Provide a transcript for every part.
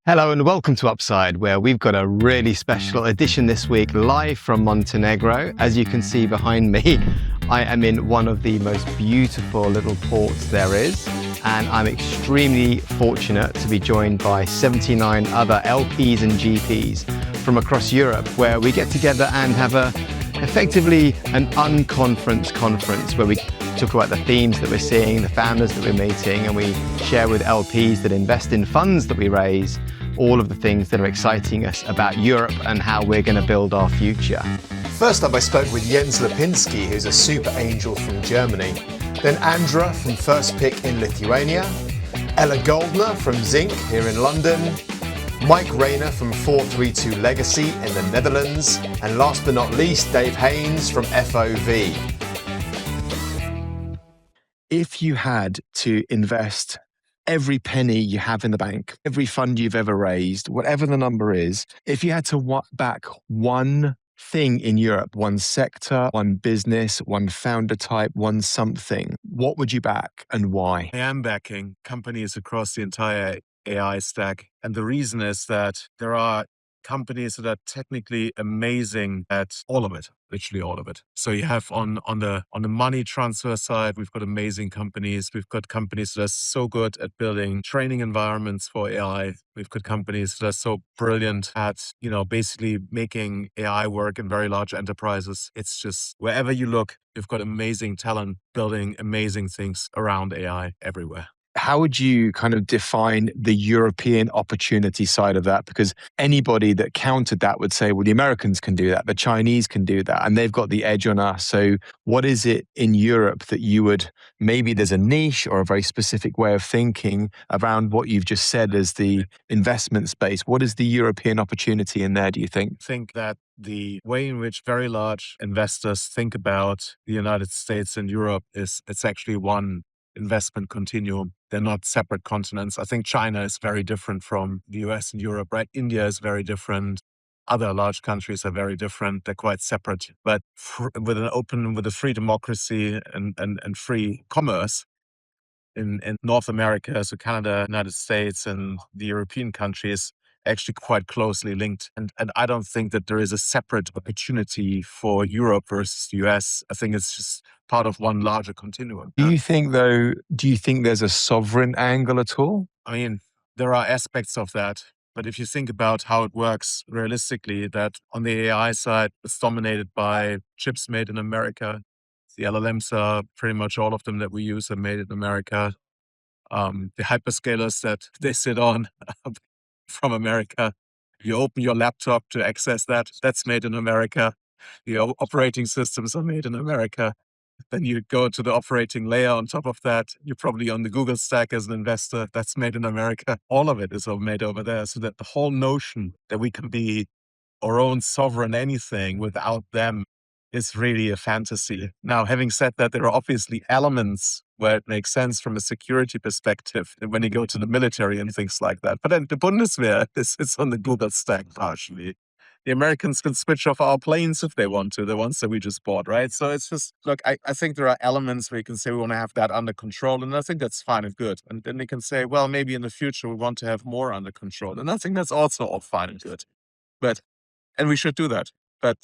Hello and welcome to Upside, where we've got a really special edition this week live from Montenegro. As you can see behind me, I am in one of the most beautiful little ports there is, and I'm extremely fortunate to be joined by 79 other LPs and GPs from across Europe, where we get together and have effectively an unconference conference where we talk about the themes that we're seeing, the founders that we're meeting, and we share with LPs that invest in funds that we raise all of the things that are exciting us about Europe and how we're going to build our future. First up, I spoke with Jens Lapinski, who's a super angel from Germany. Then Andra from First Pick in Lithuania. Ella Goldner from Zinc here in London. Mike Reiner from 432 Legacy in the Netherlands. And last but not least, Dave Haynes from FOV. If you had to invest every penny you have in the bank, every fund you've ever raised, whatever the number is, if you had to back one thing in Europe, one sector, one business, one founder type, one something, what would you back and why? I am backing companies across the entire AI stack. And the reason is that there are companies that are technically amazing at all of it, literally all of it. So you have on the money transfer side, we've got amazing companies. We've got companies that are so good at building training environments for AI. We've got companies that are so brilliant at, basically making AI work in very large enterprises. It's just wherever you look, you've got amazing talent building amazing things around AI everywhere. How would you kind of define the European opportunity side of that? Because anybody that countered that would say, well, the Americans can do that, the Chinese can do that, and they've got the edge on us. So what is it in Europe that you would, maybe there's a niche or a very specific way of thinking around what you've just said as the investment space? What is the European opportunity in there, do you think? I think that the way in which very large investors think about the United States and Europe is it's actually one investment continuum. They're not separate continents. I think China is very different from the US and Europe, right? India is very different. Other large countries are very different. They're quite separate. But with a free democracy and free commerce in North America, so Canada, United States, and the European countries, actually quite closely linked. And I don't think that there is a separate opportunity for Europe versus the US. I think it's just part of one larger continuum. Do you think there's a sovereign angle at all? I mean, there are aspects of that. But if you think about how it works realistically, that on the AI side, it's dominated by chips made in America. The LLMs are pretty much all of them that we use are made in America. The hyperscalers that they sit on from America. You open your laptop to access that. That's made in America. The operating systems are made in America. Then you go to the operating layer on top of that. You're probably on the Google stack as an investor. That's made in America. All of it is made over there. So that the whole notion that we can be our own sovereign anything without them is really a fantasy. Now, having said that, there are obviously elements where it makes sense from a security perspective when you go to the military and things like that. But then the Bundeswehr is on the Google stack partially. The Americans can switch off our planes if they want to, the ones that we just bought, right? So it's just, look, I think there are elements where you can say we want to have that under control, and I think that's fine and good. And then they can say, well, maybe in the future we want to have more under control. And I think that's also all fine and good. And we should do that. But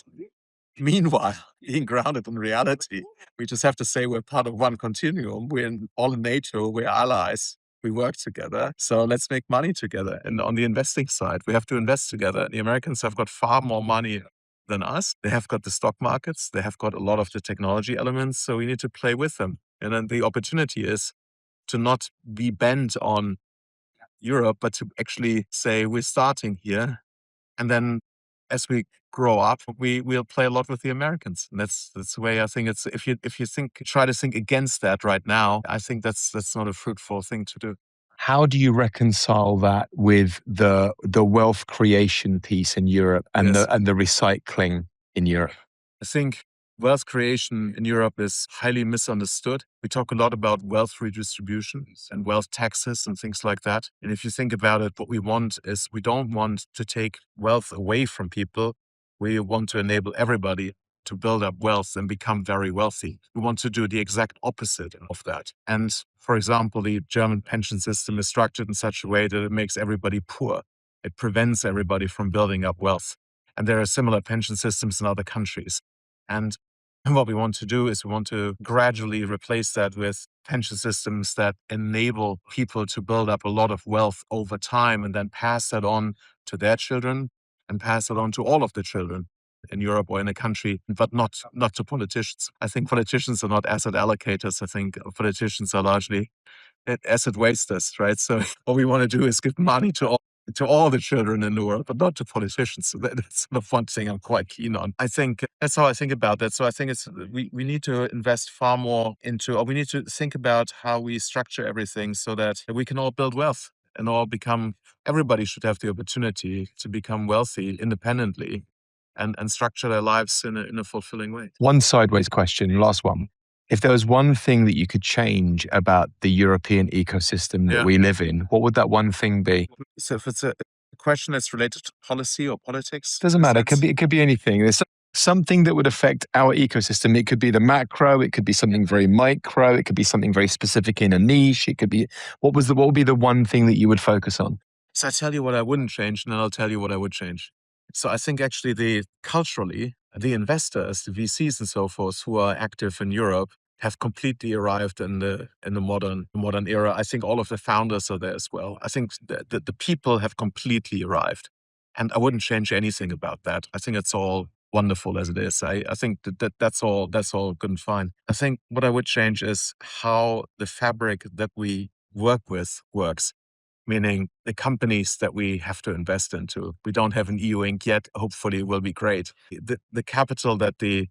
meanwhile, being grounded in reality, we just have to say we're part of one continuum. We're all in NATO, we're allies. We work together. So let's make money together. And on the investing side, we have to invest together. The Americans have got far more money than us. They have got the stock markets. They have got a lot of the technology elements. So we need to play with them. And then the opportunity is to not be bent on Europe, but to actually say we're starting here. And then as we grow up, we'll play a lot with the Americans. And that's the way I think it's, if you try to think against that right now, I think that's not a fruitful thing to do. How do you reconcile that with the wealth creation piece in Europe and Yes. the recycling in Europe? I think wealth creation in Europe is highly misunderstood. We talk a lot about wealth redistribution and wealth taxes and things like that. And if you think about it, what we want is we don't want to take wealth away from people. We want to enable everybody to build up wealth and become very wealthy. We want to do the exact opposite of that. And for example, the German pension system is structured in such a way that it makes everybody poor. It prevents everybody from building up wealth. And there are similar pension systems in other countries. And what we want to do is we want to gradually replace that with pension systems that enable people to build up a lot of wealth over time and then pass that on to their children and pass it on to all of the children in Europe or in a country, but not to politicians. I think politicians are not asset allocators. I think politicians are largely asset wasters, right? So what we want to do is give money to all the children in the world, but not to politicians. So that's the one thing I'm quite keen on. I think that's how I think about that. So I think we need to invest far more into, or we need to think about how we structure everything so that we can all build wealth and everybody should have the opportunity to become wealthy independently and structure their lives in a fulfilling way. One sideways question, last one. If there was one thing that you could change about the European ecosystem that we live in, what would that one thing be? So if it's a question that's related to policy or politics? Doesn't matter. It could be anything. There's something that would affect our ecosystem. It could be the macro. It could be something very micro. It could be something very specific in a niche. It could be, what would be the one thing that you would focus on? So I tell you what I wouldn't change, and then I'll tell you what I would change. So I think actually culturally, the investors, the VCs and so forth who are active in Europe have completely arrived in the modern era. I think all of the founders are there as well. I think the people have completely arrived, and I wouldn't change anything about that. I think it's all wonderful as it is. I think that's all good and fine. I think what I would change is how the fabric that we work with works. Meaning the companies that we have to invest into. We don't have an EU Inc. yet. Hopefully it will be great. The capital that the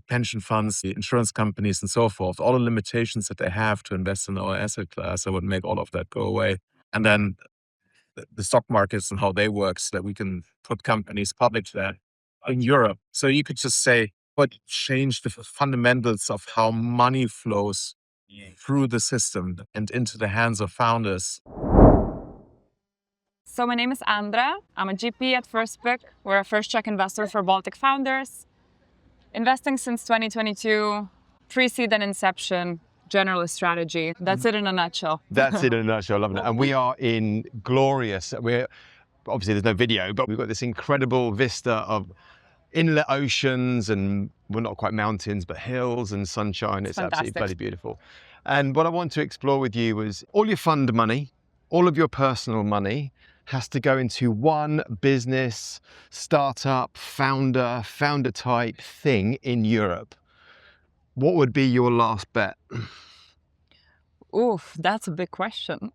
pension funds, the insurance companies and so forth, all the limitations that they have to invest in our asset class, I would make all of that go away. And then the stock markets and how they work so that we can put companies public there in Europe. So you could just say, what changed the fundamentals of how money flows through the system and into the hands of founders. So my name is Andra. I'm a GP at First Pick. We're a first check investor for Baltic founders. Investing since 2022, pre-seed and inception, generalist strategy. That's it in a nutshell. That's it in a nutshell, loving it. And we are in glorious, obviously there's no video, but we've got this incredible vista of inlet oceans and, well, not quite mountains, but hills and sunshine. It's absolutely bloody beautiful. And what I want to explore with you was all your fund money, all of your personal money has to go into one business, startup, founder type thing in Europe. What would be your last bet? Oof, that's a big question.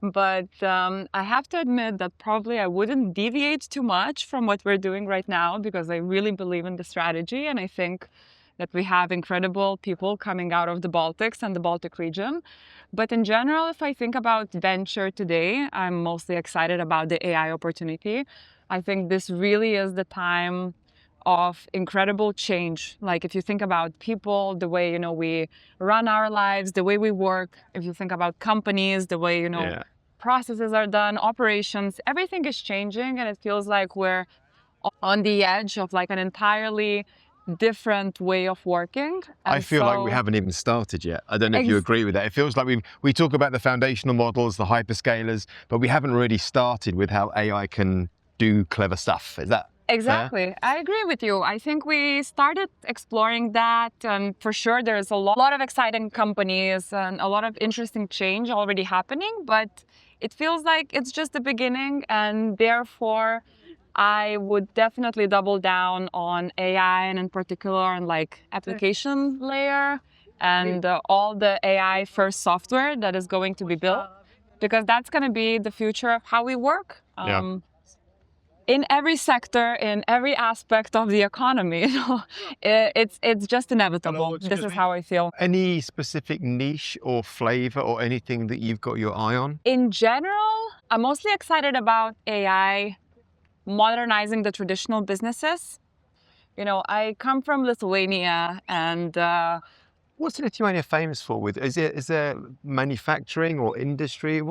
But I have to admit that probably I wouldn't deviate too much from what we're doing right now because I really believe in the strategy and I think that we have incredible people coming out of the Baltics and the Baltic region. But in general, if I think about venture today, I'm mostly excited about the AI opportunity. I think this really is the time of incredible change. Like if you think about people, the way, we run our lives, the way we work, if you think about companies, the way, processes are done, operations, everything is changing and it feels like we're on the edge of like an entirely different way of working. And I feel like we haven't even started yet. I don't know if you agree with that. It feels like we talk about the foundational models, the hyperscalers, but we haven't really started with how AI can do clever stuff. Is that exactly fair? I agree with you. I think we started exploring that, and for sure there's a lot of exciting companies and a lot of interesting change already happening, but it feels like it's just the beginning, and therefore I would definitely double down on AI and in particular on like application layer and all the AI first software that is going to be built, because that's going to be the future of how we work. In every sector, in every aspect of the economy, it's just inevitable. This is how I feel. Any specific niche or flavor or anything that you've got your eye on? In general, I'm mostly excited about AI modernizing the traditional businesses. I come from Lithuania and what's Lithuania famous for? Is there manufacturing or industry?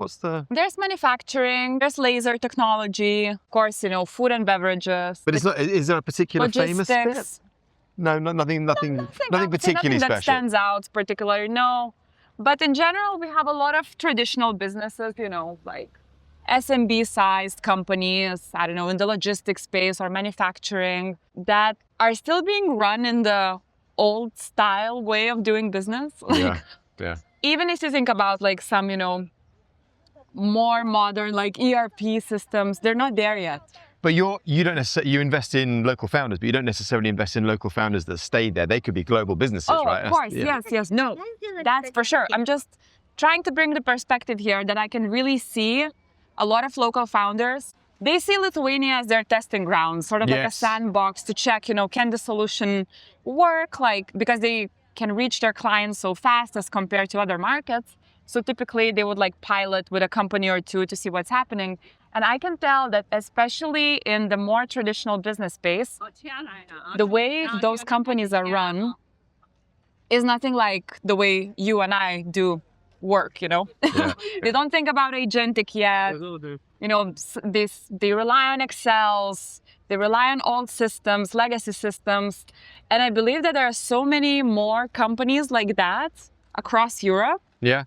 There's manufacturing, there's laser technology, of course, food and beverages. But is there a particular famous bit? No, nothing particularly special. That stands out particularly, no. But in general, we have a lot of traditional businesses, like SMB-sized companies, I don't know, in the logistics space or manufacturing, that are still being run in the old style way of doing business. Yeah. Even if you think about like some, more modern like ERP systems, they're not there yet. But you don't necessarily, you invest in local founders, but you don't necessarily invest in local founders that stay there. They could be global businesses, Oh, right? of course, yes. No, that's for sure. I'm just trying to bring the perspective here that I can really see a lot of local founders. They see Lithuania as their testing ground, sort of like a Yes. sandbox to check, can the solution work? Like, because they can reach their clients so fast as compared to other markets. So typically they would like pilot with a company or two to see what's happening. And I can tell that especially in the more traditional business space, the way those companies are run is nothing like the way you and I do work, Yeah. They don't think about agentic yet. They rely on Excels, they rely on old systems, legacy systems. And I believe that there are so many more companies like that across Europe. Yeah.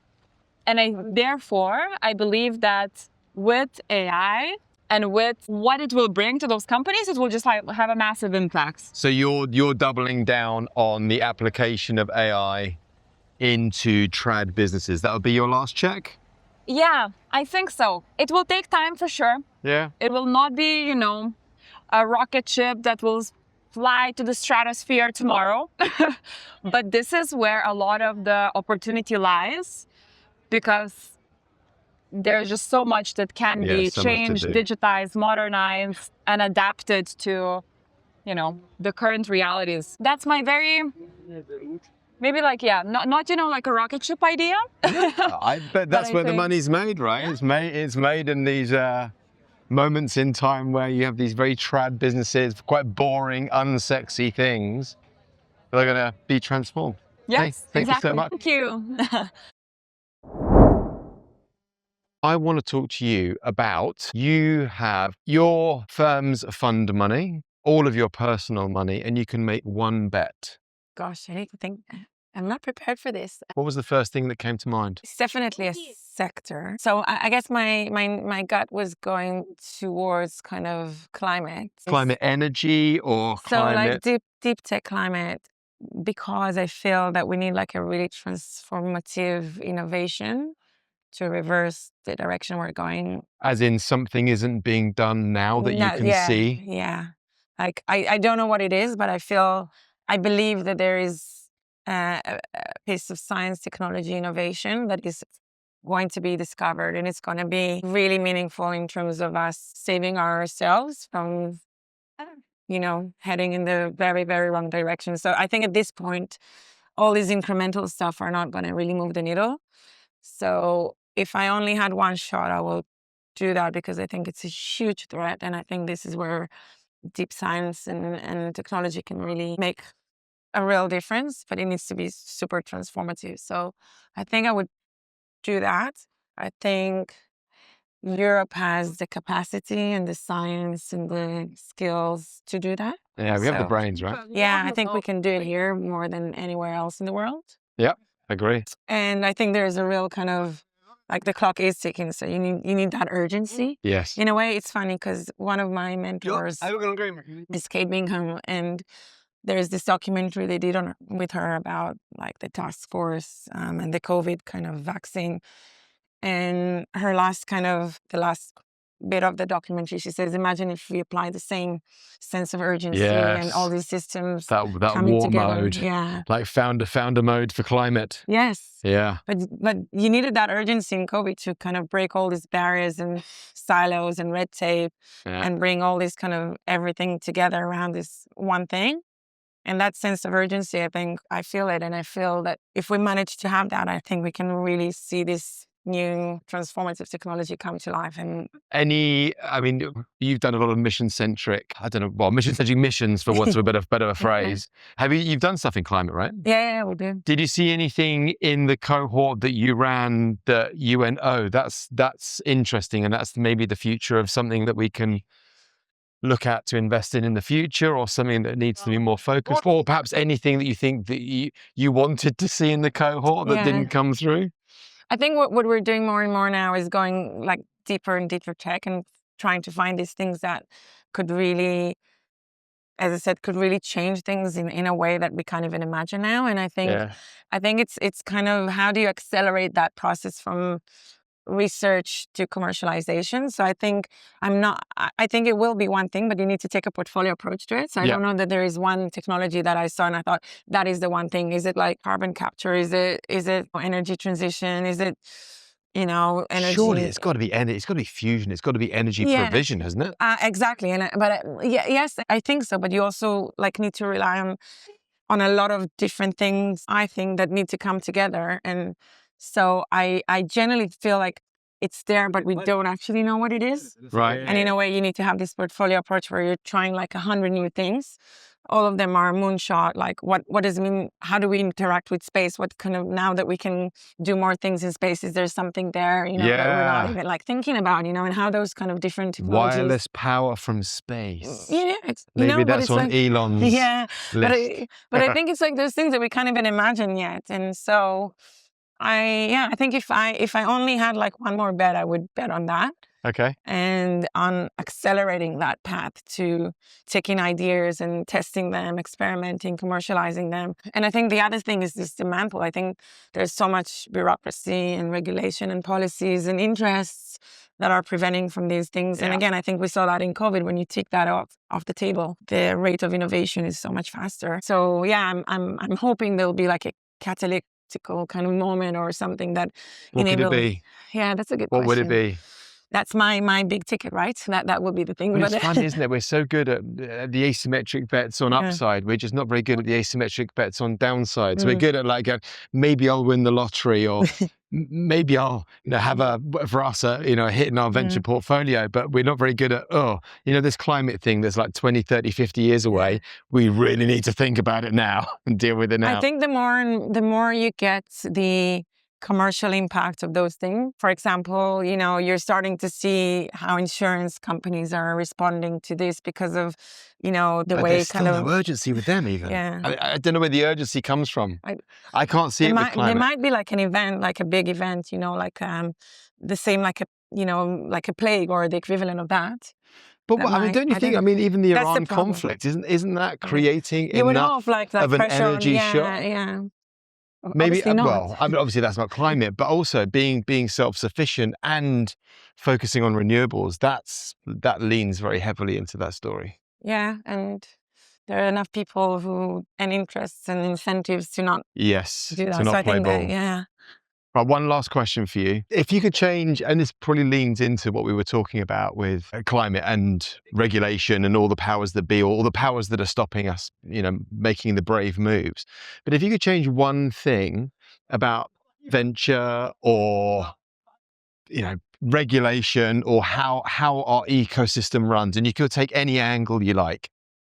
And therefore, I believe that with AI and with what it will bring to those companies, it will just have a massive impact. So you're doubling down on the application of AI into trad businesses. That would be your last check? Yeah, I think so. It will take time for sure. Yeah. It will not be, a rocket ship that will fly to the stratosphere tomorrow. But this is where a lot of the opportunity lies, because there's just so much that can be so much to changed, do. digitized, modernized, and adapted to, the current realities. That's my very, maybe like, not like a rocket ship idea. I bet that's I where the think- money's made, right? It's made in these moments in time where you have these very trad businesses, quite boring, unsexy things that are going to be transformed. Yes, Thank exactly. you so much. Thank you. I want to talk to you about, you have your firm's fund money, all of your personal money, and you can make one bet. Gosh, I need to think. I'm not prepared for this. What was the first thing that came to mind? It's definitely a sector. So I guess my gut was going towards kind of climate. Climate energy or So like climate? deep tech climate, because I feel that we need like a really transformative innovation to reverse the direction we're going. As in something isn't being done now that you can see? Yeah. Like I don't know what it is, but I believe that there is a piece of science, technology, innovation that is going to be discovered, and it's going to be really meaningful in terms of us saving ourselves from, heading in the very, very wrong direction. So I think at this point, all these incremental stuff are not going to really move the needle. So if I only had one shot, I will do that, because I think it's a huge threat. And I think this is where deep science and technology can really make a real difference, but it needs to be super transformative. So I think I would do that. I think Europe has the capacity and the science and the skills to do that. Yeah, we have the So- brains, right? Yeah, I think we can do it here more than anywhere else in the world. Agree. And I think there's a real kind of, like, the clock is ticking, so you need that urgency. Yes. In a way, it's funny because one of my mentors is Kate Bingham, and there's this documentary they did with her about like the task force and the COVID kind of vaccine. And the last bit of the documentary, she says, imagine if we apply the same sense of urgency and all these systems That coming war together. mode, Yeah. like founder mode for climate. Yes. Yeah. But you needed that urgency in COVID to kind of break all these barriers and silos and red tape and bring all this kind of everything together around this one thing. And that sense of urgency, I feel it. And I feel that if we manage to have that, I think we can really see this new transformative technology come to life. And you've done a lot of mission-centric missions, for what's a better phrase. You've done stuff in climate, right? Yeah, we do. Did you see anything in the cohort that you ran that you went, oh, that's interesting, and that's maybe the future of something that we can look at to invest in the future, or something that needs to be more focused, or perhaps anything that you think that you wanted to see in the cohort that didn't come through? I think what we're doing more and more now is going like deeper and deeper tech and trying to find these things that could really, as I said, could really change things in a way that we can't even imagine now. And I think it's kind of, how do you accelerate that process from research to commercialization? So I think I think it will be one thing, but you need to take a portfolio approach to it. So I don't know that there is one technology that I saw and I thought that is the one thing. Is it like carbon capture? Is it energy transition? Is it, energy? Surely it's got to be it's got to be fusion. It's got to be energy provision, hasn't it? Exactly. Yes, I think so. But you also need to rely on a lot of different things, I think, that need to come together. And so I generally feel like it's there, but we don't actually know what it is. Right. And in a way, you need to have this portfolio approach where you're trying 100 new things. All of them are moonshot. What does it mean? How do we interact with space? What kind of, now that we can do more things in space, is there something there, that we're not even thinking about, and how those kind of different technologies. Wireless power from space. Yeah. Maybe that's on Elon's list. But I think it's those things that we can't even imagine yet. And so I think if I only had one more bet, I would bet on that. Okay. And on accelerating that path to taking ideas and testing them, experimenting, commercializing them. And I think the other thing is this demand pool. I think there's so much bureaucracy and regulation and policies and interests that are preventing from these things. And again, I think we saw that in COVID. When you take that off the table, the rate of innovation is so much faster. So I'm hoping there'll be a catalytic kind of moment or something that What could it be? Yeah, that's a good question. What would it be? That's my big ticket, right? That would be the thing. But it's funny, isn't it? We're so good at the asymmetric bets on upside. We're just not very good at the asymmetric bets on downside. So we're good at maybe I'll win the lottery, or maybe I'll have a hit in our venture portfolio. But we're not very good at this climate thing that's 20, 30, 50 years away. We really need to think about it now and deal with it now. I think the more you get the commercial impact of those things. For example, you're starting to see how insurance companies are responding to this because of, the way there's still no urgency with them even. Yeah. I don't know where the urgency comes from. I can't see it with climate. There might be an event, a big event, the same like a plague or the equivalent of that. But don't you think? Even the Iran conflict isn't that creating enough of an energy shock? Yeah. Maybe not. Obviously that's not climate, but also being self-sufficient and focusing on renewables. That leans very heavily into that story. Yeah, and there are enough people and interests and incentives to not do that. To not play ball. Right, one last question for you. If you could change, and this probably leans into what we were talking about with climate and regulation and all the powers that be, or all the powers that are stopping us, making the brave moves. But if you could change one thing about venture or, regulation, or how our ecosystem runs, and you could take any angle you like,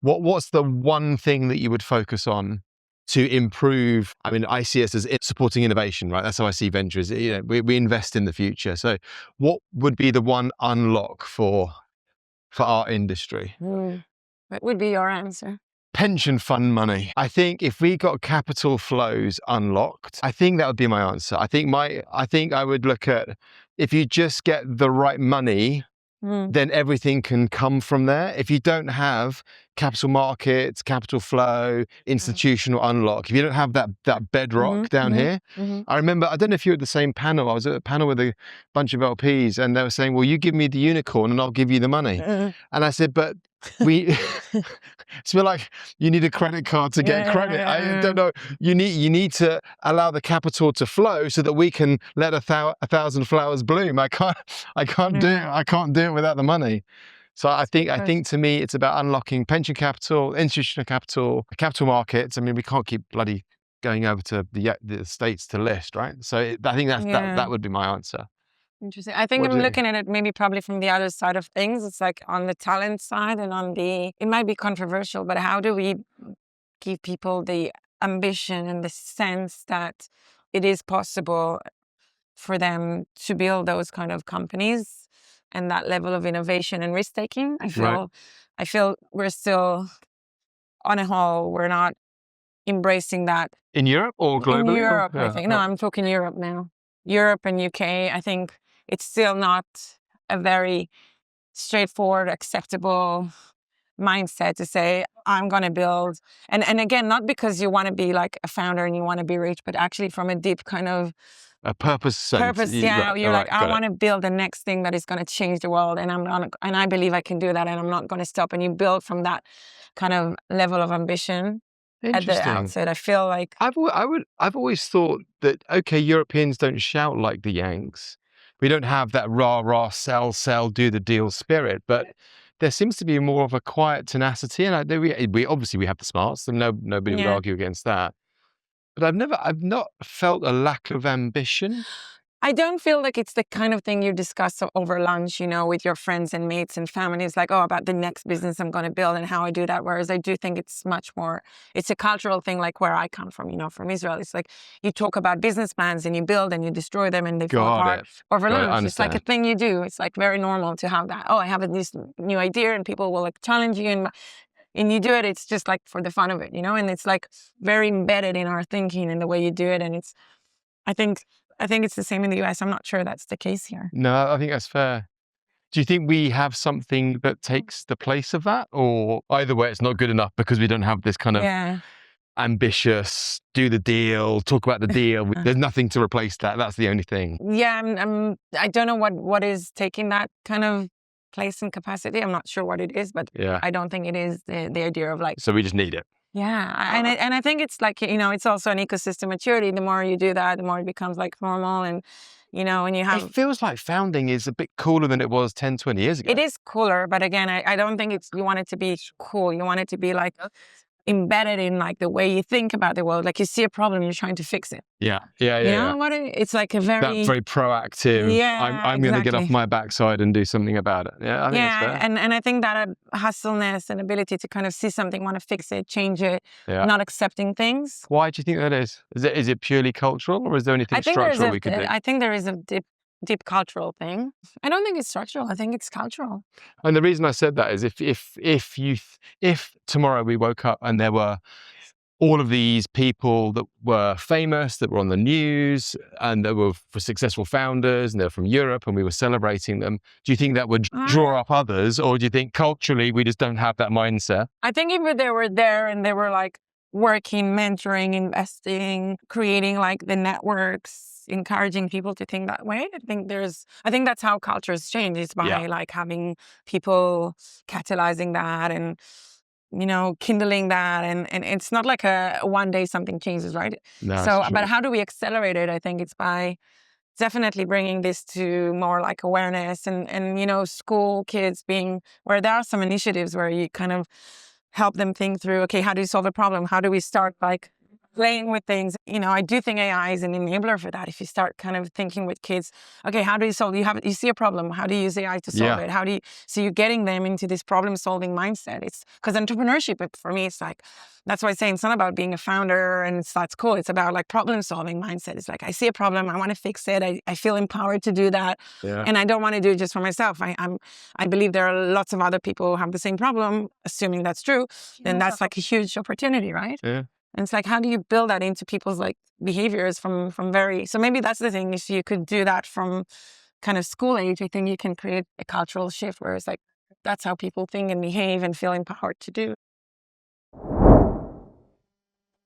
what's the one thing that you would focus on to improve? I see us as supporting innovation, right? That's how I see ventures. We invest in the future. So what would be the one unlock for our industry? What would be your answer? Pension fund money. I think if we got capital flows unlocked, I think that would be my answer. I think I would look at, if you just get the right money, then everything can come from there. If you don't have capital markets, capital flow, institutional unlock, if you don't have that bedrock down here. I remember, I don't know if you were at the same panel. I was at a panel with a bunch of LPs, and they were saying, well, you give me the unicorn and I'll give you the money. And I said, but it's like, you need a credit card to get credit. I don't know. You need to allow the capital to flow so that we can let a thousand flowers bloom. I can't do it. I can't do it without the money. So I think to me, it's about unlocking pension capital, institutional capital markets. We can't keep bloody going over to the States to list, right? So I think that would be my answer. Interesting. I think I'm looking at it probably from the other side of things. It's on the talent side and it might be controversial, but how do we give people the ambition and the sense that it is possible for them to build those kind of companies and that level of innovation and risk taking? I feel we're still, on a whole, we're not embracing that. In Europe or globally? In Europe, I think. No, I'm talking Europe now. Europe and UK, I think it's still not a very straightforward, acceptable mindset to say, I'm going to build. And again, not because you want to be like a founder and you want to be rich, but actually from a deep kind of A purpose sense. purpose. Yeah. Right, You're all like, right, I got want it. to build the next thing that is going to change the world. And and I believe I can do that. And I'm not going to stop. And you build from that kind of level of ambition at the Interesting. outset. I feel like I've always thought that, okay, Europeans don't shout like the Yanks. We don't have that rah, rah, sell, do the deal spirit, but there seems to be more of a quiet tenacity. And we obviously we have the smarts, and nobody would Yeah. argue against that. But I've not felt a lack of ambition. I don't feel like it's the kind of thing you discuss over lunch, you know, with your friends and mates and family. It's like, oh, about the next business I'm going to build and how I do that. Whereas I do think it's much more, it's a cultural thing, like where I come from, you know, from Israel. It's like you talk about business plans and you build and you destroy them and they fall Got apart it. over Got it, lunch. It's like a understand. thing you do. It's like very normal to have that. Oh, I have this new idea and people will like challenge you and you do it. It's just like for the fun of it, you know, and it's like very embedded in our thinking and the way you do it. And it's, I think it's the same in the US. I'm not sure that's the case here. No, I think that's fair. Do you think we have something that takes the place of that? Or either way, it's not good enough because we don't have this kind of Yeah. ambitious, do the deal, talk about the deal. There's nothing to replace that. That's the only thing. Yeah, I don't know what is taking that kind of place and capacity. I'm not sure what it is, but Yeah. I don't think it is the idea of like, So we just need it. yeah. And I think it's like, you know, it's also an ecosystem maturity. The more you do that, the more it becomes like normal. And, you know, when you have, It feels like founding is a bit cooler than it was 10, 20 years ago. it is cooler, but again, I don't think you want it to be cool. You want it to be like embedded in like the way you think about the world. Like you see a problem, you're trying to fix it. Yeah. You know what? It's like a That's very proactive. Yeah, I'm going to get off exactly. my backside and do something about it. Yeah, I think it's fair. and I think that hustleness and ability to kind of see something, want to fix it, change it, Yeah. not accepting things. Why do you think that is? Is it purely cultural, or is there anything structural we could do? I think there is a deep cultural thing. I don't think it's structural. I think it's cultural. And the reason I said that is if tomorrow we woke up and there were all of these people that were famous, that were on the news, and that were successful founders, and they're from Europe, and we were celebrating them, do you think that would draw up others, or do you think culturally we just don't have that mindset? I think if they were there and they were like working, mentoring, investing, creating like the networks, encouraging people to think that way, I think that's how cultures change, is by like having people catalyzing that and, you know, kindling that. And it's not like a one day something changes, right? No, So, but how do we accelerate it? I think it's by definitely bringing this to more like awareness and, you know, school kids being, where there are some initiatives where you kind of help them think through, okay, how do you solve a problem? How do we start like playing with things? You know, I do think AI is an enabler for that. If you start kind of thinking with kids, okay, how do you solve, you see a problem, how do you use AI to solve it? So you're getting them into this problem solving mindset. It's because entrepreneurship for me, it's like, that's why I say it's not about being a founder and that's cool. It's about like problem solving mindset. It's like, I see a problem, I want to fix it. I feel empowered to do that. Yeah. And I don't want to do it just for myself. I believe there are lots of other people who have the same problem, assuming that's true. Then that's like a huge opportunity, right? Yeah. And it's like, how do you build that into people's like behaviors from very, so maybe that's the thing. If you could do that from kind of school age, I think you can create a cultural shift where it's like, that's how people think and behave and feel empowered to do.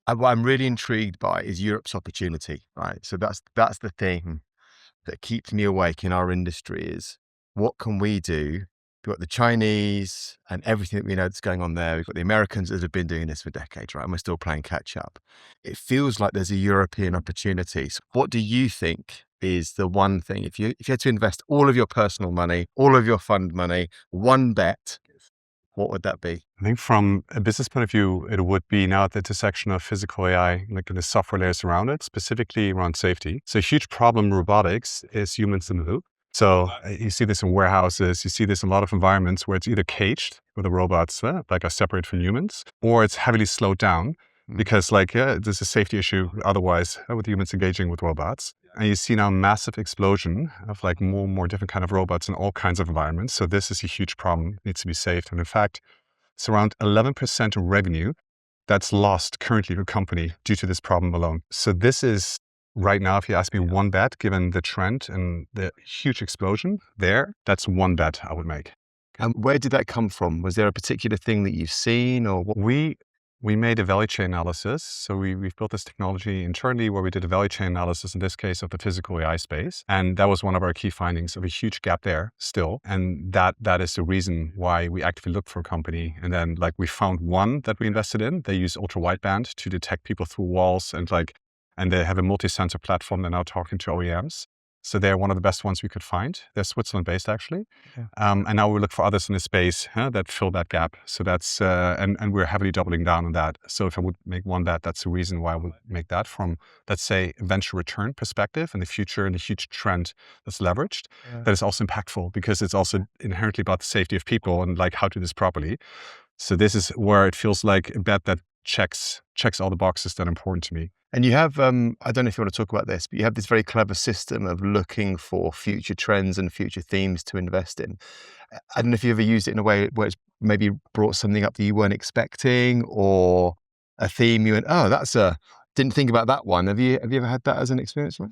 What I'm really intrigued by is Europe's opportunity, right? So that's the thing that keeps me awake in our industry is what can we do? We've got the Chinese and everything that we know that's going on there. We've got the Americans that have been doing this for decades, right? And we're still playing catch up. It feels like there's a European opportunity. So what do you think is the one thing, if you had to invest all of your personal money, all of your fund money, one bet, what would that be? I think from a business point of view, it would be now at the intersection of physical AI, like the software layers around it, specifically around safety. So a huge problem in robotics is humans in the loop. So you see this in warehouses, you see this in a lot of environments where it's either caged, where the robots like are separate from humans, or it's heavily slowed down because there's a safety issue otherwise with humans engaging with robots. And you see now a massive explosion of like more and more different kind of robots in all kinds of environments. So this is a huge problem, it needs to be saved. And in fact, it's around 11% of revenue that's lost currently to a company due to this problem alone. So this is right now, if you ask me one bet, given the trend and the huge explosion there, that's one bet I would make. And where did that come from? Was there a particular thing that you've seen or what? We made a value chain analysis. So we've built this technology internally where we did a value chain analysis, in this case, of the physical AI space. And that was one of our key findings of a huge gap there still. And that is the reason why we actively looked for a company. And then like we found one that we invested in. They use ultra wideband to detect people through walls and they have a multi-sensor platform. They're now talking to OEMs. So they're one of the best ones we could find. They're Switzerland-based, actually. Yeah. And now we look for others in the space that fill that gap. So that's, and we're heavily doubling down on that. So if I would make one bet, that's the reason why I would make that from, let's say, a venture return perspective in the future and a huge trend that's leveraged. Yeah. That is also impactful because it's also inherently about the safety of people and like how to do this properly. So this is where it feels like a bet that checks all the boxes that are important to me. And you have, I don't know if you want to talk about this, but you have this very clever system of looking for future trends and future themes to invest in. I don't know if you ever used it in a way where it's maybe brought something up that you weren't expecting or a theme you went, oh, didn't think about that one. Have you ever had that as an experience, right?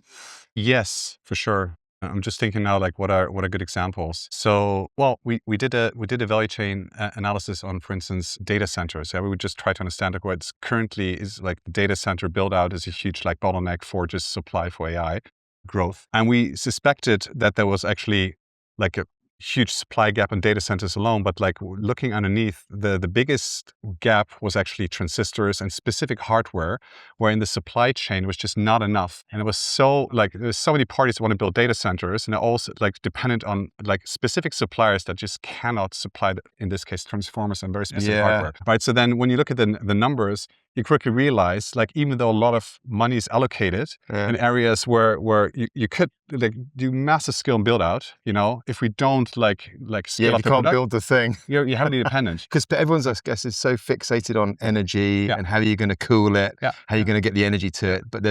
Yes, for sure. I'm just thinking now, like what are good examples? So, well, we did a value chain analysis on, for instance, data centers. Yeah, we would just try to understand like what currently is like the data center build out is a huge like bottleneck for just supply for AI growth, and we suspected that there was actually like a huge supply gap in data centers alone, but like looking underneath, the biggest gap was actually transistors and specific hardware, where in the supply chain was just not enough. And it was so like, there's so many parties that want to build data centers and they're also like dependent on like specific suppliers that just cannot supply, in this case, transformers and very specific hardware, right? So then when you look at the numbers, you quickly realize, like, even though a lot of money is allocated in areas where you could like do massive scale and build out, if we don't like scale up, you can't build the thing. You're heavily dependent. Because everyone's, I guess, is so fixated on energy and how you're going to cool it, how you're going to get the energy to it. But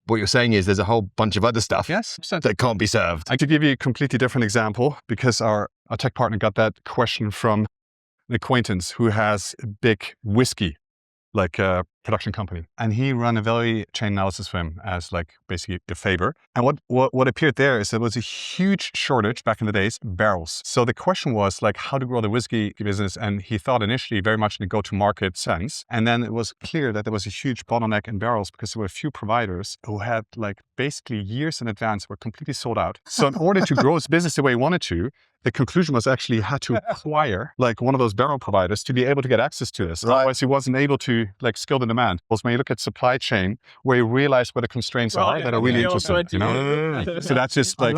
what you're saying is there's a whole bunch of other stuff that can't be served. I could give you a completely different example because our tech partner got that question from an acquaintance who has a big whiskey production company, and he ran a value chain analysis for him as like basically a favor. And what appeared there is there was a huge shortage back in the days, barrels. So the question was like how to grow the whiskey business, and he thought initially very much in a go-to-market sense. And then it was clear that there was a huge bottleneck in barrels because there were a few providers who had like basically years in advance were completely sold out. So in order to grow his business the way he wanted to, the conclusion was actually he had to acquire like one of those barrel providers to be able to get access to this. Otherwise, he wasn't able to like scale the demand. Also, when you look at supply chain, where you realize where the constraints are that are really interesting, So that's just like,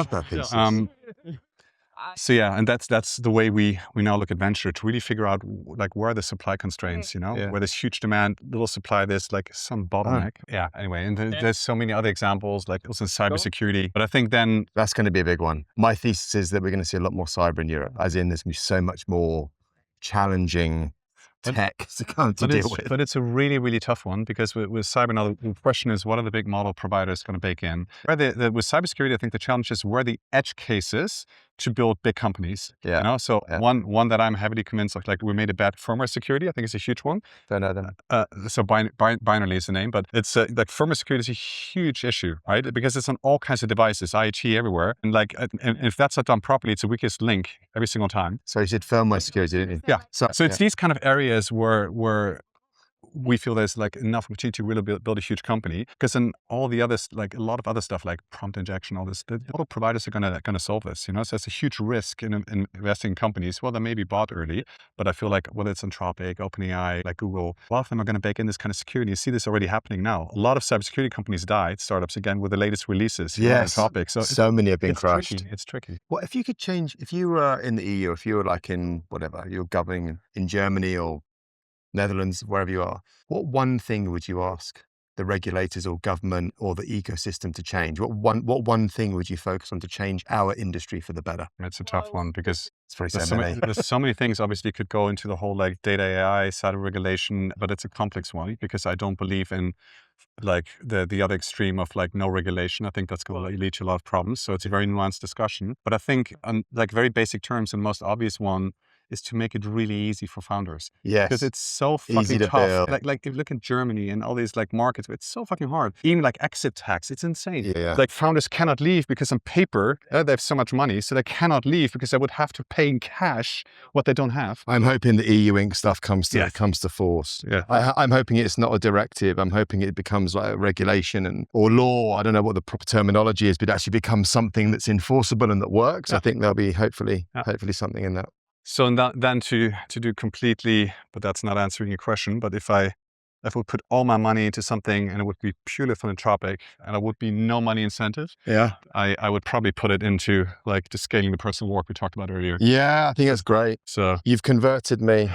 so yeah, and that's the way we now look at venture, to really figure out like where are the supply constraints, where there's huge demand, little supply, there's like some bottleneck. Anyway, and there's so many other examples, like also in cybersecurity. But I think then that's going to be a big one. My thesis is that we're going to see a lot more cyber in Europe, as in there's going to be so much more challenging tech to come to deal with. But it's a really, really tough one because with cyber now, the question is, what are the big model providers going to bake in? With cybersecurity, I think the challenge is where the edge cases to build big companies. So one that I'm heavily convinced of, like we made a bet, firmware security, I think it's a huge one. Don't know them. So Binary is the name, but it's like firmware security is a huge issue, right? Because it's on all kinds of devices, IoT everywhere. And like, and if that's not done properly, it's the weakest link every single time. So you said firmware security, didn't you? Yeah. So it's these kind of areas where we feel there's like enough opportunity to really build a huge company, because then all the others, like a lot of other stuff like prompt injection, all this, the model providers are gonna solve this, So it's a huge risk in investing in companies. Well, they may be bought early, but I feel like whether it's Anthropic, OpenAI, like Google, a lot of them are gonna bake in this kind of security. You see this already happening now. A lot of cybersecurity companies died, startups again, with the latest releases. Yes. Anthropic. So many have been crushed. It's tricky. What if you could change, if you were in the EU, if you were like in whatever, you're governing in Germany or Netherlands, wherever you are, what one thing would you ask the regulators or government or the ecosystem to change? What one thing would you focus on to change our industry for the better? It's a tough one because there's so many things obviously could go into the whole like data AI side of regulation, but it's a complex one because I don't believe in like the other extreme of like no regulation. I think that's going to lead to a lot of problems. So it's a very nuanced discussion. But I think on like very basic terms, and most obvious one is to make it really easy for founders. Yes. Because it's so Easy fucking to tough. build. Like if you look at Germany and all these like markets, it's so fucking hard. Even like exit tax, it's insane. Yeah. Like founders cannot leave because on paper, they have so much money, so they cannot leave because they would have to pay in cash what they don't have. I'm hoping the EU Inc. stuff comes to Yes. force. Yeah. I'm hoping it's not a directive. I'm hoping it becomes like a regulation or law. I don't know what the proper terminology is, but it actually becomes something that's enforceable and that works. Yeah. I think there'll be hopefully Yeah. something in that. So then to do completely, but that's not answering your question, but if I would put all my money into something and it would be purely philanthropic and there would be no money incentive, Yeah. I would probably put it into like just scaling the personal work we talked about earlier. Yeah, I think that's great. So You've converted me.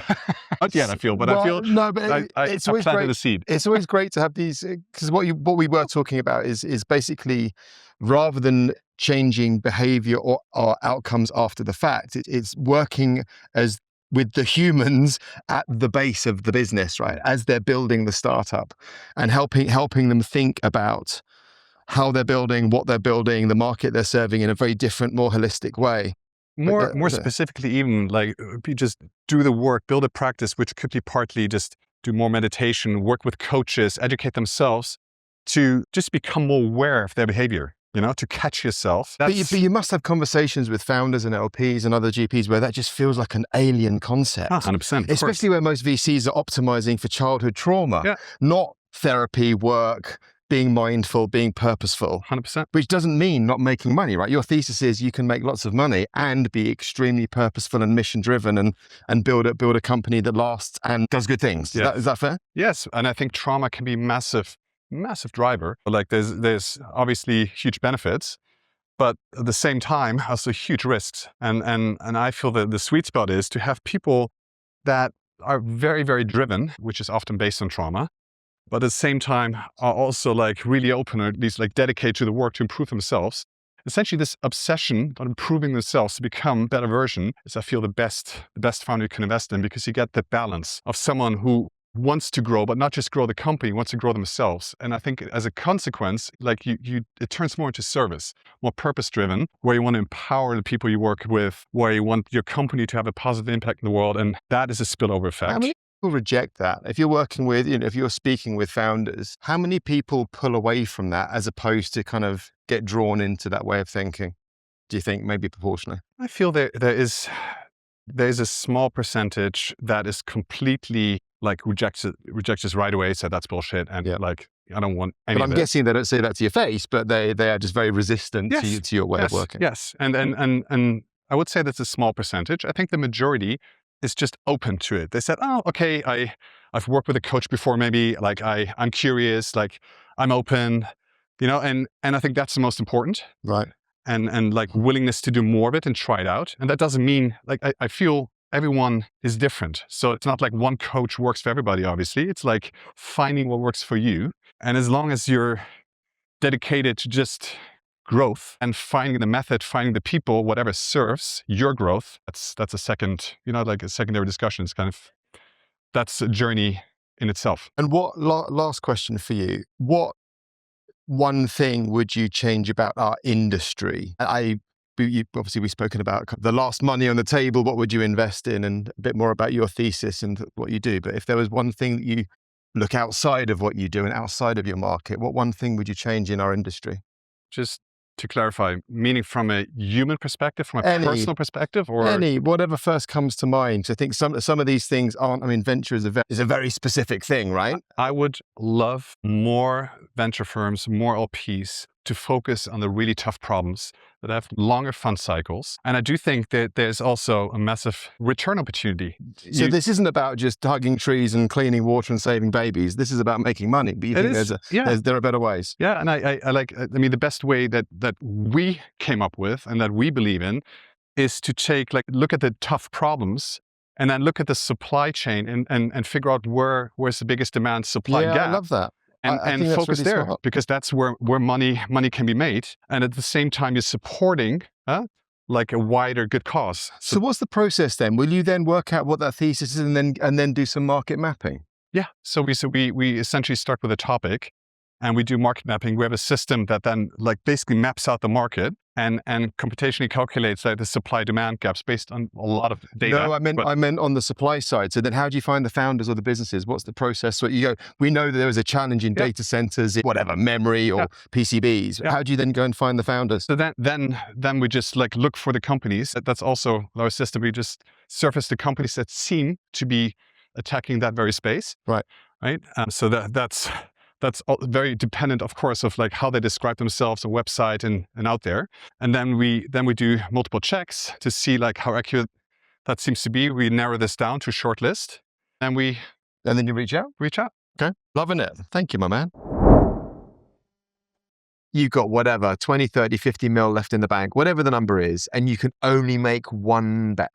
not yet, I feel, but Well, I feel no, but it's I always planted great. a seed. It's always great to have these, because what we were talking about is basically, rather than changing behavior or outcomes after the fact, it's working as with the humans at the base of the business, right? As they're building the startup and helping them think about how they're building, what they're building, the market they're serving in a very different, more holistic way. More specifically, even like you just do the work, build a practice, which could be partly just do more meditation, work with coaches, educate themselves to just become more aware of their behavior, to catch yourself. But you must have conversations with founders and LPs and other GPs where that just feels like an alien concept. 100%. Especially where most VCs are optimizing for childhood trauma, not therapy, work, being mindful, being purposeful. 100%. Which doesn't mean not making money, right? Your thesis is you can make lots of money and be extremely purposeful and mission driven and build a company that lasts and does good things. Yeah. Is that fair? Yes, and I think trauma can be massive driver. Like there's obviously huge benefits, but at the same time also huge risks. And I feel that the sweet spot is to have people that are very, very driven, which is often based on trauma, but at the same time are also like really open, or at least like dedicated to the work to improve themselves. Essentially, this obsession on improving themselves to become a better version is, I feel, the best founder you can invest in, because you get the balance of someone who wants to grow, but not just grow the company, wants to grow themselves. And I think as a consequence, like it turns more into service, more purpose-driven, where you want to empower the people you work with, where you want your company to have a positive impact in the world. And that is a spillover effect. How many people reject that? If you're working with, if you're speaking with founders, how many people pull away from that as opposed to kind of get drawn into that way of thinking? Do you think maybe proportionally? I feel there's a small percentage that is completely like rejects this right away, said that's bullshit, and like I don't want any But of I'm it. guessing they don't say that to your face, but they are just very resistant to your way of working. Yes, and I would say that's a small percentage. I think the majority is just open to it. They said, oh, okay, I've worked with a coach before, maybe like I'm curious, like I'm open, and I think that's the most important. Right. And like willingness to do more of it and try it out. And that doesn't mean, like, I feel everyone is different. So it's not like one coach works for everybody, obviously. It's like finding what works for you. And as long as you're dedicated to just growth and finding the method, finding the people, whatever serves your growth, that's a second, like a secondary discussion. It's kind of, that's a journey in itself. And what, last question for you, what one thing would you change about our industry? Obviously, we've spoken about the last money on the table, what would you invest in, and a bit more about your thesis and what you do. But if there was one thing that you look outside of what you do and outside of your market, what one thing would you change in our industry? Just to clarify, meaning from a human perspective, from a personal perspective, or whatever first comes to mind. I think some of these things aren't. I mean, venture is a very specific thing, right? I would love more venture firms, more LPs to focus on the really tough problems that have longer fund cycles. And I do think that there's also a massive return opportunity. So this isn't about just hugging trees and cleaning water and saving babies. This is about making money. But you think there are better ways. Yeah, and I the best way that we came up with and that we believe in is to look at the tough problems and then look at the supply chain and figure out where's the biggest demand supply gap. I love that. And focus really there, because that's where money can be made. And at the same time, you're supporting like a wider good cause. So what's the process then? Will you then work out what that thesis is and then do some market mapping? Yeah. So we essentially start with a topic, and we do market mapping. We have a system that then like basically maps out the market and computationally calculates like the supply demand gaps based on a lot of data. No, I meant on the supply side. So then how do you find the founders or the businesses? What's the process? So you go, we know that there was a challenge in data centers, whatever, memory or PCBs. How do you then go and find the founders? So then we just like look for the companies. That's also our system. We just surface the companies that seem to be attacking that very space. Right. So that's all very dependent, of course, of like how they describe themselves on website and out there. And then we do multiple checks to see like how accurate that seems to be. We narrow this down to a short list, and then you reach out. Okay, loving it. Thank you, my man. You've got whatever 20, 30, 50 mil left in the bank, whatever the number is, and you can only make one bet.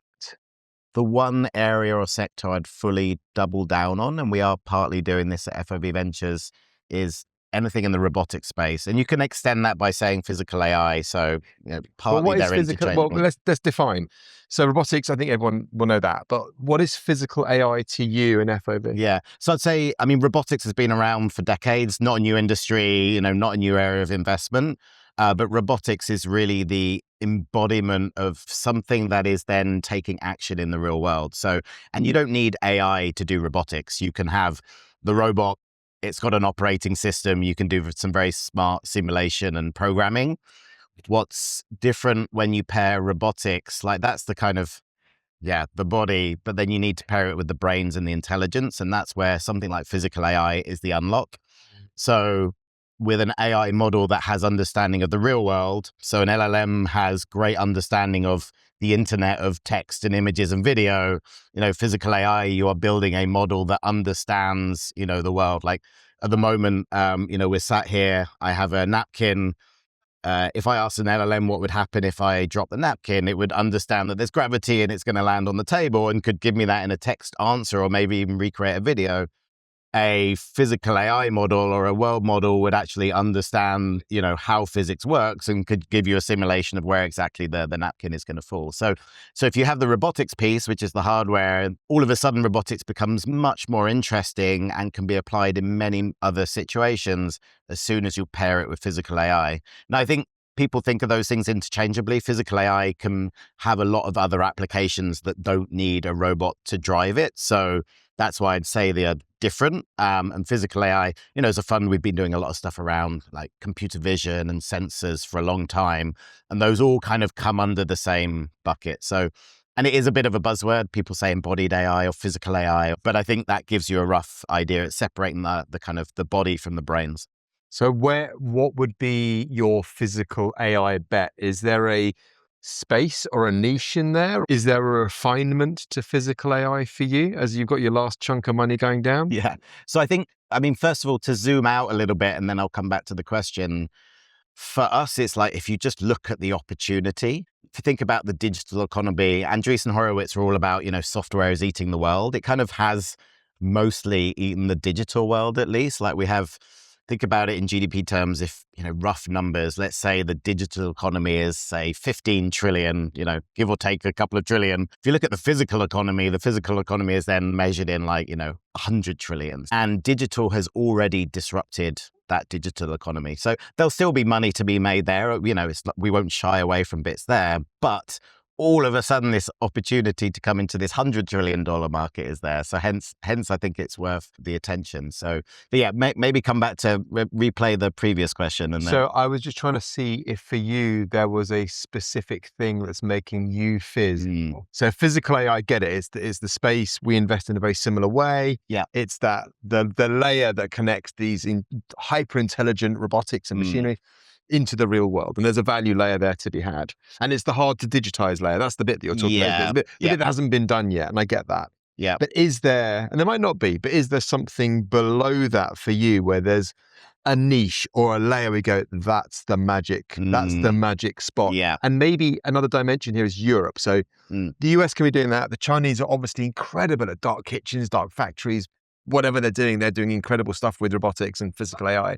The one area or sector I'd fully double down on, and we are partly doing this at FOB Ventures, is anything in the robotics space. And you can extend that by saying physical AI. So partly what is they're physical? interchangeable. Well, let's define. So robotics, I think everyone will know that. But what is physical AI to you in FOB? Yeah. So I'd say, robotics has been around for decades, not a new industry, not a new area of investment. But robotics is really the embodiment of something that is then taking action in the real world. So, and you don't need AI to do robotics. You can have the robot, it's got an operating system. You can do some very smart simulation and programming. What's different when you pair robotics, like that's the kind of, the body, but then you need to pair it with the brains and the intelligence. And that's where something like physical AI is the unlock. So with an AI model that has understanding of the real world. So an LLM has great understanding of the internet of text and images and video. Physical AI, you are building a model that understands, the world. Like at the moment, we're sat here, I have a napkin. If I asked an LLM what would happen if I drop the napkin, it would understand that there's gravity and it's going to land on the table and could give me that in a text answer or maybe even recreate a video. A physical AI model or a world model would actually understand, how physics works and could give you a simulation of where exactly the napkin is going to fall. So if you have the robotics piece, which is the hardware, all of a sudden robotics becomes much more interesting and can be applied in many other situations as soon as you pair it with physical AI. Now, I think people think of those things interchangeably. Physical AI can have a lot of other applications that don't need a robot to drive it. So that's why I'd say they are different. And physical AI, as a fund, we've been doing a lot of stuff around like computer vision and sensors for a long time. And those all kind of come under the same bucket. So, and it is a bit of a buzzword. People say embodied AI or physical AI, but I think that gives you a rough idea. It's separating the kind of the body from the brains. So what would be your physical AI bet? Is there a space or a niche in there? Is there a refinement to physical AI for you as you've got your last chunk of money going down? Yeah. So I think, first of all, to zoom out a little bit, and then I'll come back to the question. For us, it's like, if you just look at the opportunity, if you think about the digital economy, Andreessen Horowitz are all about, software is eating the world. It kind of has mostly eaten the digital world, at least. Like think about it in GDP terms, if, rough numbers, let's say the digital economy is, say, 15 trillion, give or take a couple of trillion. If you look at the physical economy is then measured in 100 trillion. And digital has already disrupted that digital economy. So there'll still be money to be made there. We won't shy away from bits there, but all of a sudden this opportunity to come into this $100 trillion market is there. So hence I think it's worth the attention. So, but yeah, maybe come back to replay the previous question. And so I was just trying to see if for you there was a specific thing that's making you fizz. So physical AI, I get it. It's the space we invest in a very similar way. Yeah. It's that the layer that connects these hyper intelligent robotics and machinery into the real world. And there's a value layer there to be had. And it's the hard to digitize layer. That's the bit that you're talking about. The bit that hasn't been done yet. And I get that. Yeah. But is there, and there might not be, but is there something below that for you where there's a niche or a layer we go, that's the magic, that's the magic spot. Yeah. And maybe another dimension here is Europe. So the US can be doing that. The Chinese are obviously incredible at dark kitchens, dark factories, whatever they're doing incredible stuff with robotics and physical AI.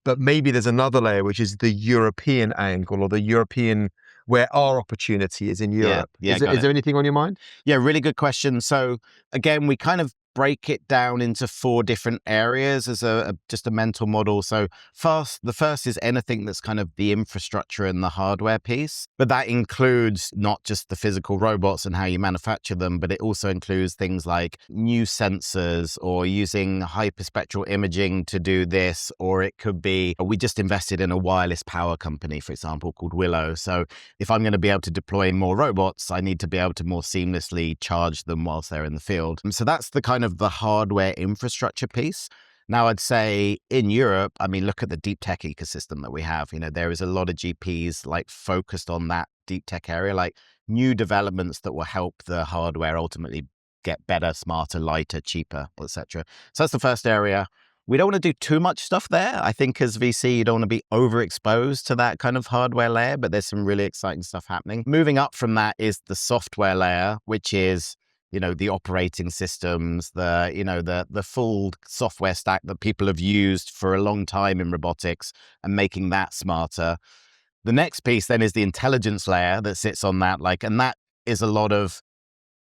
But maybe there's another layer, which is the European angle or the European, where our opportunity is in Europe. Yeah, is there anything on your mind? Yeah, really good question. So again, we kind of break it down into 4 different areas as just a mental model. So the first is anything that's kind of the infrastructure and the hardware piece, but that includes not just the physical robots and how you manufacture them, but it also includes things like new sensors or using hyperspectral imaging to do this, or it could be, we just invested in a wireless power company, for example, called Willow. So if I'm going to be able to deploy more robots, I need to be able to more seamlessly charge them whilst they're in the field. So that's the kind of the hardware infrastructure piece. Now, I'd say in Europe, I mean, look at the deep tech ecosystem that we have. You know, there is a lot of GPs like focused on that deep tech area, like new developments that will help the hardware ultimately get better, smarter, lighter, cheaper, etc. So that's the first area. We don't want to do too much stuff there. I think as VC, you don't want to be overexposed to that kind of hardware layer, but there's some really exciting stuff happening. Moving up from that is the software layer, which is, you know, the operating systems, the full software stack that people have used for a long time in robotics and making that smarter. The next piece then is the intelligence layer that sits on that, and that is a lot of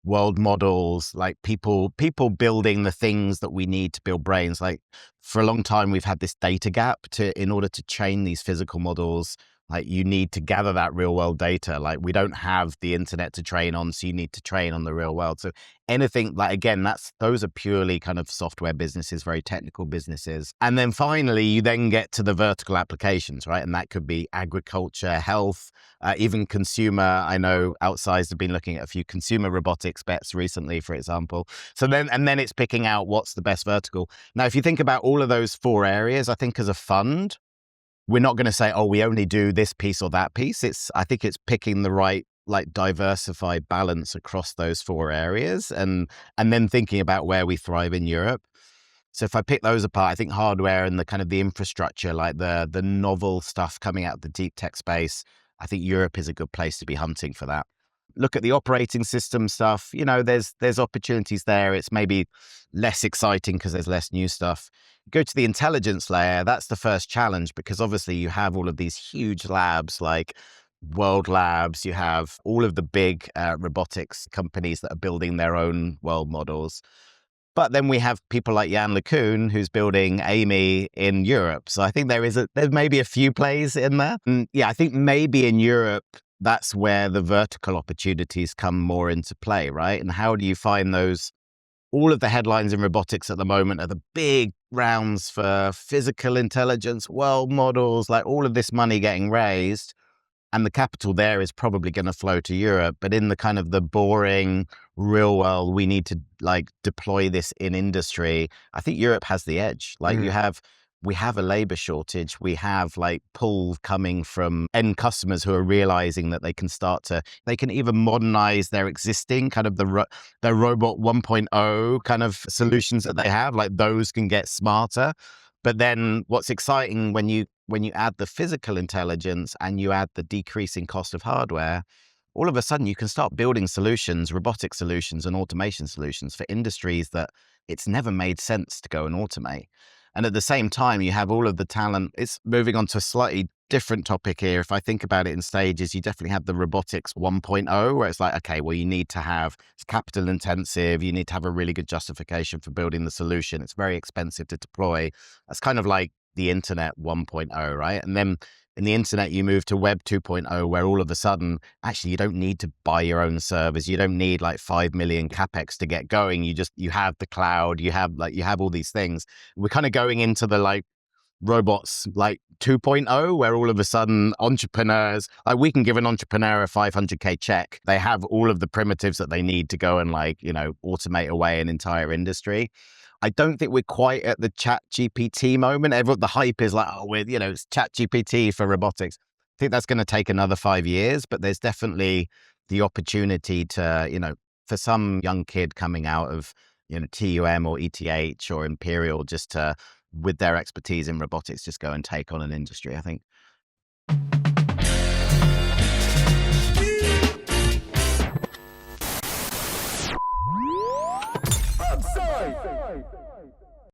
world models, like people building the things that we need to build brains. Like for a long time, we've had this data gap in order to train these physical models. Like you need to gather that real world data. Like we don't have the internet to train on, so you need to train on the real world. So anything like, again, those are purely kind of software businesses, very technical businesses. And then finally, you then get to the vertical applications, right? And that could be agriculture, health, even consumer. I know Outsized have been looking at a few consumer robotics bets recently, for example. So then it's picking out what's the best vertical. Now, if you think about all of those 4 areas, I think as a fund, we're not going to say, oh, we only do this piece or that piece. I think it's picking the right, like, diversified balance across those 4 areas and then thinking about where we thrive in Europe. So if I pick those apart, I think hardware and the kind of the infrastructure, like the novel stuff coming out of the deep tech space, I think Europe is a good place to be hunting for that. Look at the operating system stuff. You know, there's opportunities there. It's maybe less exciting because there's less new stuff. Go to the intelligence layer. That's the first challenge because obviously you have all of these huge labs like World Labs. You have all of the big robotics companies that are building their own world models. But then we have people like Jan LeCun, who's building Amy in Europe. So I think there's maybe a few plays in there. And yeah, I think maybe in Europe, that's where the vertical opportunities come more into play, right? And how do you find those? All of the headlines in robotics at the moment are the big rounds for physical intelligence, world models, like all of this money getting raised. And the capital there is probably going to flow to Europe. But in the kind of the boring real world, we need to like deploy this in industry. I think Europe has the edge. Like we have a labor shortage. We have like pull coming from end customers who are realizing that they can even modernize their existing kind of their robot 1.0 kind of solutions that they have. Like those can get smarter. But then what's exciting when you add the physical intelligence and you add the decreasing cost of hardware, all of a sudden you can start building solutions, robotic solutions and automation solutions for industries that it's never made sense to go and automate. And at the same time, you have all of the talent. It's moving on to a slightly different topic here. If I think about it in stages, you definitely have the robotics 1.0, where it's like, okay, well, it's capital intensive. You need to have a really good justification for building the solution. It's very expensive to deploy. That's kind of like the internet 1.0, right? And then in the internet, you move to web 2.0, where all of a sudden, actually, you don't need to buy your own servers. You don't need like 5 million capex to get going. You have the cloud, you have all these things. We're kind of going into the like robots like 2.0, where all of a sudden entrepreneurs, like we can give an entrepreneur a 500K check. They have all of the primitives that they need to go and automate away an entire industry. I don't think we're quite at the chat GPT moment. The hype is like, it's chat GPT for robotics. I think that's going to take another 5 years, but there's definitely the opportunity to, for some young kid coming out of, TUM or ETH or Imperial, just to, with their expertise in robotics, just go and take on an industry, I think.